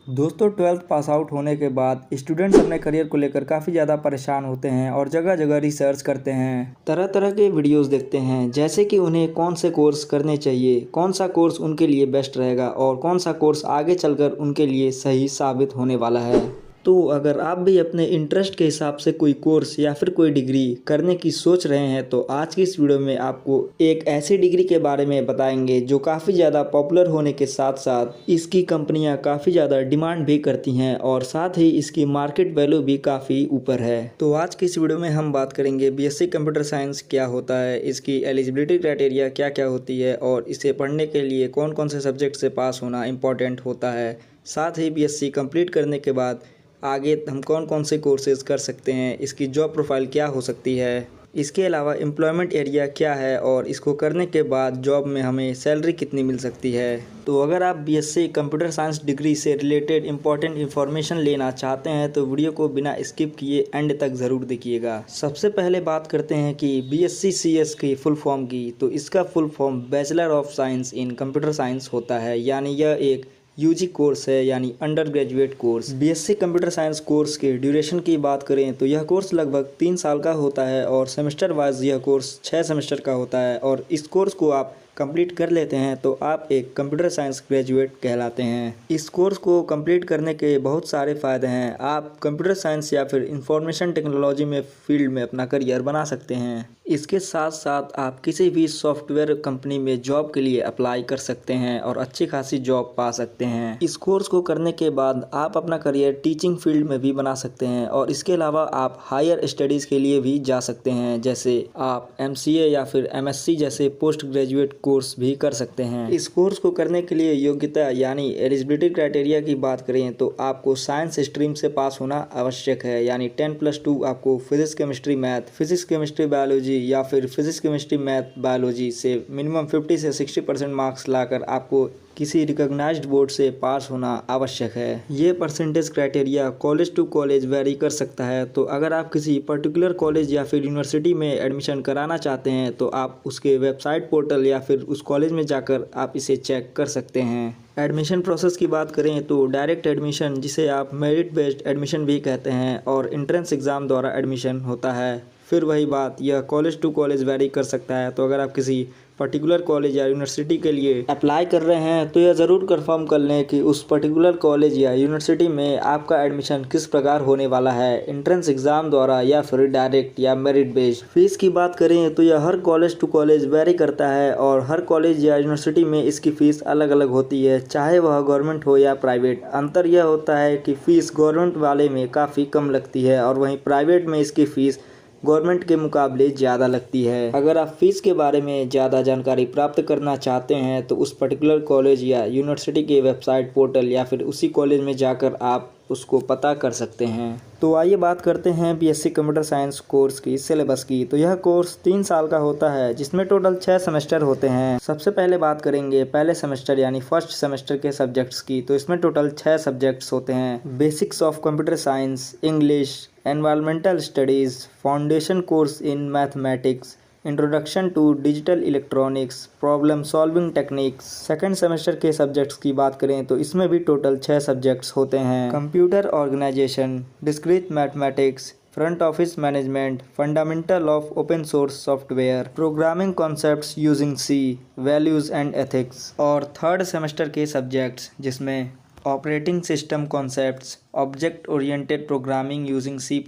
दोस्तों 12th pass out होने के बाद स्टूडेंट्स अपने करियर को लेकर काफ़ी ज़्यादा परेशान होते हैं और जगह जगह रिसर्च करते हैं, तरह तरह के वीडियोस देखते हैं जैसे कि उन्हें कौन से कोर्स करने चाहिए, कौन सा कोर्स उनके लिए बेस्ट रहेगा और कौन सा कोर्स आगे चलकर उनके लिए सही साबित होने वाला है। तो अगर आप भी अपने इंटरेस्ट के हिसाब से कोई कोर्स या फिर कोई डिग्री करने की सोच रहे हैं तो आज की इस वीडियो में आपको एक ऐसी डिग्री के बारे में बताएंगे जो काफ़ी ज़्यादा पॉपुलर होने के साथ साथ इसकी कंपनियां काफ़ी ज़्यादा डिमांड भी करती हैं और साथ ही इसकी मार्केट वैल्यू भी काफ़ी ऊपर है। तो आज की इस वीडियो में हम बात करेंगे बीएससी कंप्यूटर साइंस क्या होता है, इसकी एलिजिबिलिटी क्राइटेरिया क्या क्या होती है और इसे पढ़ने के लिए कौन कौन से सब्जेक्ट से पास होना इम्पॉर्टेंट होता है। साथ ही बीएससी कंप्लीट करने के बाद आगे हम कौन कौन से कोर्सेज कर सकते हैं, इसकी जॉब प्रोफाइल क्या हो सकती है, इसके अलावा एम्प्लॉयमेंट एरिया क्या है और इसको करने के बाद जॉब में हमें सैलरी कितनी मिल सकती है। तो अगर आप बीएससी कंप्यूटर साइंस डिग्री से रिलेटेड इंपॉर्टेंट इन्फॉर्मेशन लेना चाहते हैं तो वीडियो को बिना स्किप किए एंड तक ज़रूर देखिएगा। सबसे पहले बात करते हैं कि बीएससी सीएस की फुल फॉर्म की। तो इसका full form bachelor of science in computer science होता है, यानी यह एक यूजी कोर्स है यानी under graduate course. BSc computer science course के ड्यूरेशन की बात करें तो यह कोर्स लगभग 3 साल का होता है और सेमेस्टर वाइज यह कोर्स 6 सेमेस्टर का होता है और इस कोर्स को आप कंप्लीट कर लेते हैं तो आप एक कंप्यूटर साइंस ग्रेजुएट कहलाते हैं। इस कोर्स को कंप्लीट करने के बहुत सारे फ़ायदे हैं। आप कंप्यूटर साइंस या फिर इंफॉर्मेशन टेक्नोलॉजी में फील्ड में अपना करियर बना सकते हैं। इसके साथ साथ आप किसी भी सॉफ्टवेयर कंपनी में जॉब के लिए अप्लाई कर सकते हैं और अच्छी खासी जॉब पा सकते हैं। इस कोर्स को करने के बाद आप अपना करियर टीचिंग फील्ड में भी बना सकते हैं और इसके अलावा आप हायर स्टडीज़ के लिए भी जा सकते हैं, जैसे आप एमसीए या फिर एमएससी जैसे पोस्ट ग्रेजुएट कोर्स भी कर सकते हैं। इस कोर्स को करने के लिए योग्यता यानी एलिजिबिलिटी क्राइटेरिया की बात करें तो आपको साइंस स्ट्रीम से पास होना आवश्यक है, यानी 10+2 आपको physics chemistry math, physics chemistry biology या फिर फिजिक्स केमिस्ट्री मैथ बायोलॉजी से मिनिमम 50 से 60% मार्क्स लाकर आपको किसी रिकॉग्नाइज्ड बोर्ड से पास होना आवश्यक है। ये percentage criteria college to college vary कर सकता है। तो अगर आप किसी पर्टिकुलर कॉलेज या फिर यूनिवर्सिटी में एडमिशन कराना चाहते हैं तो आप उसके वेबसाइट पोर्टल या फिर उस कॉलेज में जाकर आप इसे चेक कर सकते हैं। एडमिशन प्रोसेस की बात करें तो डायरेक्ट एडमिशन, जिसे आप मेरिट बेस्ड एडमिशन भी कहते हैं, और एंट्रेंस एग्ज़ाम द्वारा एडमिशन होता है। फिर वही बात, यह कॉलेज टू कॉलेज वेरी कर सकता है। तो अगर आप किसी पर्टिकुलर कॉलेज या यूनिवर्सिटी के लिए अप्लाई कर रहे हैं तो यह ज़रूर कंफर्म कर लें कि उस पर्टिकुलर कॉलेज या यूनिवर्सिटी में आपका एडमिशन किस प्रकार होने वाला है, एंट्रेंस एग्ज़ाम द्वारा या फिर डायरेक्ट या मेरिट बेस्ड। फीस की बात करें तो यह हर कॉलेज टू कॉलेज वेरी करता है और हर कॉलेज या यूनिवर्सिटी में इसकी फ़ीस अलग अलग होती है, चाहे वह गवर्नमेंट हो या प्राइवेट। अंतर यह होता है कि फ़ीस गवर्नमेंट वाले में काफ़ी कम लगती है और वहीं प्राइवेट में इसकी फ़ीस गवर्नमेंट के मुकाबले ज़्यादा लगती है। अगर आप फीस के बारे में ज़्यादा जानकारी प्राप्त करना चाहते हैं तो उस पर्टिकुलर कॉलेज या यूनिवर्सिटी के वेबसाइट पोर्टल या फिर उसी कॉलेज में जाकर आप उसको पता कर सकते हैं। तो आइए बात करते हैं बीएससी कंप्यूटर साइंस कोर्स की सिलेबस की। तो यह कोर्स 3 साल का होता है जिसमें टोटल 6 सेमेस्टर होते हैं। सबसे पहले बात करेंगे पहले सेमेस्टर यानी फर्स्ट सेमेस्टर के सब्जेक्ट्स की। तो इसमें टोटल 6 सब्जेक्ट्स होते हैं। Basics of computer science, English, environmental studies, foundation course in mathematics, introduction to digital electronics, problem solving techniques. Second semester के सब्जेक्ट्स की बात करें तो इसमें भी टोटल 6 सब्जेक्ट्स होते हैं। Computer organisation, discrete mathematics, front office management, fundamental of open source software, programming concepts using C, values and ethics. और थर्ड सेमेस्टर के सब्जेक्ट्स जिसमें operating system concepts, object oriented programming using C++,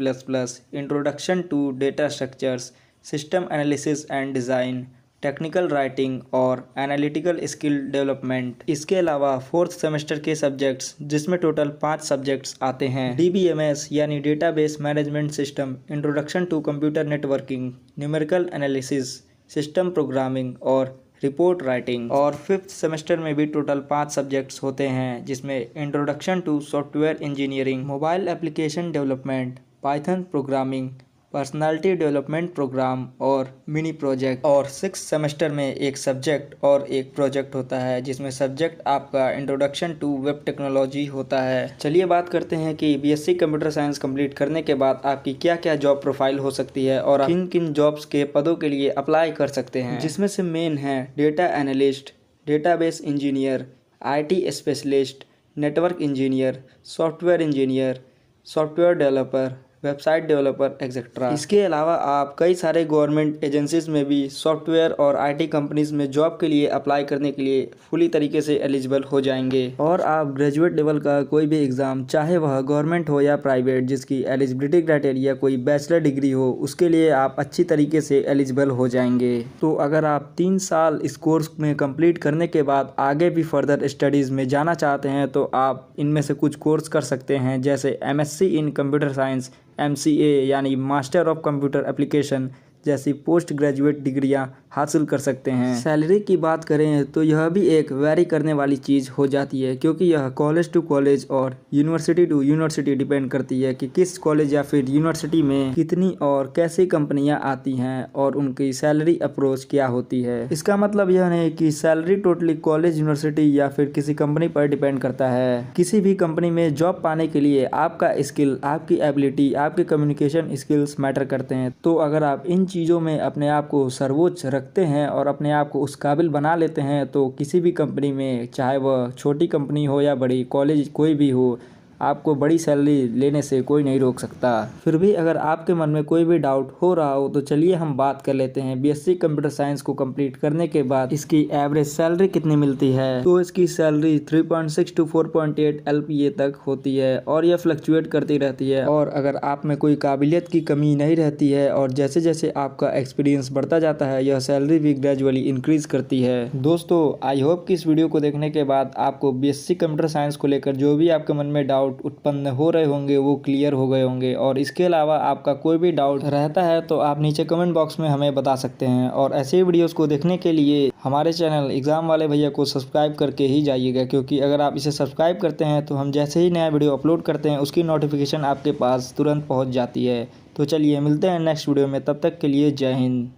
introduction to data structures, system analysis and design, technical writing और analytical skill development. इसके अलावा fourth semester के subjects जिसमें total 5 subjects आते हैं। DBMS यानी database management system, introduction to computer networking, numerical analysis, system programming और report writing. और फिफ्थ सेमेस्टर में भी टोटल 5 सब्जेक्ट्स होते हैं जिसमें introduction to software engineering, mobile application development, Python programming, personality development programme और मिनी प्रोजेक्ट। और 6 semester में एक सब्जेक्ट और एक प्रोजेक्ट होता है जिसमें सब्जेक्ट आपका इंट्रोडक्शन टू वेब टेक्नोलॉजी होता है। चलिए बात करते हैं कि बीएससी कंप्यूटर साइंस कंप्लीट करने के बाद आपकी क्या क्या जॉब प्रोफाइल हो सकती है और किन किन जॉब्स के पदों के लिए अप्लाई कर सकते हैं, जिसमें से मेन है data analyst, database engineer, IT specialist, network engineer, software engineer, software developer, website developer etcetera. इसके अलावा आप कई सारे गवर्नमेंट एजेंसीज में भी सॉफ्टवेयर और आईटी कंपनीज में जॉब के लिए अप्लाई करने के लिए फुली तरीके से एलिजिबल हो जाएंगे। और आप ग्रेजुएट लेवल का कोई भी एग्ज़ाम, चाहे वह गवर्नमेंट हो या प्राइवेट, जिसकी एलिजिबिलिटी क्राइटेरिया कोई बैचलर डिग्री हो, उसके लिए आप अच्छी तरीके से एलिजिबल हो जाएंगे। तो अगर आप 3 साल इस कोर्स में कंप्लीट करने के बाद आगे भी फर्दर स्टडीज़ में जाना चाहते हैं तो आप इनमें से कुछ कोर्स कर सकते हैं, जैसे MSc इन कंप्यूटर साइंस, MCA यानी मास्टर ऑफ कंप्यूटर एप्लीकेशन जैसी पोस्ट ग्रेजुएट डिग्रियां हासिल कर सकते हैं। सैलरी की बात करें तो यह भी एक वेरी करने वाली चीज़ हो जाती है, क्योंकि यह कॉलेज टू कॉलेज और यूनिवर्सिटी टू यूनिवर्सिटी डिपेंड करती है कि किस कॉलेज या फिर यूनिवर्सिटी में कितनी और कैसी कंपनियां आती हैं और उनकी सैलरी अप्रोच क्या होती है। इसका मतलब यह नहीं कि सैलरी टोटली कॉलेज, यूनिवर्सिटी या फिर किसी कंपनी पर डिपेंड करता है। किसी भी कंपनी में जॉब पाने के लिए आपका स्किल, आपकी एबिलिटी, आपके कम्युनिकेशन स्किल्स मैटर करते हैं। तो अगर आप इन चीज़ों में अपने आप को सर्वोच्च रखते हैं और अपने आप को उस काबिल बना लेते हैं तो किसी भी कंपनी में, चाहे वह छोटी कंपनी हो या बड़ी, कॉलेज कोई भी हो, आपको बड़ी सैलरी लेने से कोई नहीं रोक सकता। फिर भी अगर आपके मन में कोई भी डाउट हो रहा हो तो चलिए हम बात कर लेते हैं BSc कंप्यूटर साइंस को कंप्लीट करने के बाद इसकी एवरेज सैलरी कितनी मिलती है। तो इसकी सैलरी 3.6 to 4.8 LPA तक होती है और यह फ्लक्चुएट करती रहती है। और अगर आप में कोई काबिलियत की कमी नहीं रहती है और जैसे जैसे आपका एक्सपीरियंस बढ़ता जाता है, यह सैलरी भी ग्रेजुअली इंक्रीज करती है। दोस्तों, आई होप कि इस वीडियो को देखने के बाद आपको BSc कंप्यूटर साइंस को लेकर जो भी आपके मन में डाउट उत्पन्न हो रहे होंगे वो क्लियर हो गए होंगे। और इसके अलावा आपका कोई भी डाउट रहता है तो आप नीचे कमेंट बॉक्स में हमें बता सकते हैं। और ऐसे ही वीडियोस को देखने के लिए हमारे चैनल एग्जाम वाले भैया को सब्सक्राइब करके ही जाइएगा, क्योंकि अगर आप इसे सब्सक्राइब करते हैं तो हम जैसे ही नया वीडियो अपलोड करते हैं उसकी नोटिफिकेशन आपके पास तुरंत पहुँच जाती है। तो चलिए मिलते हैं नेक्स्ट वीडियो में, तब तक के लिए जय हिंद।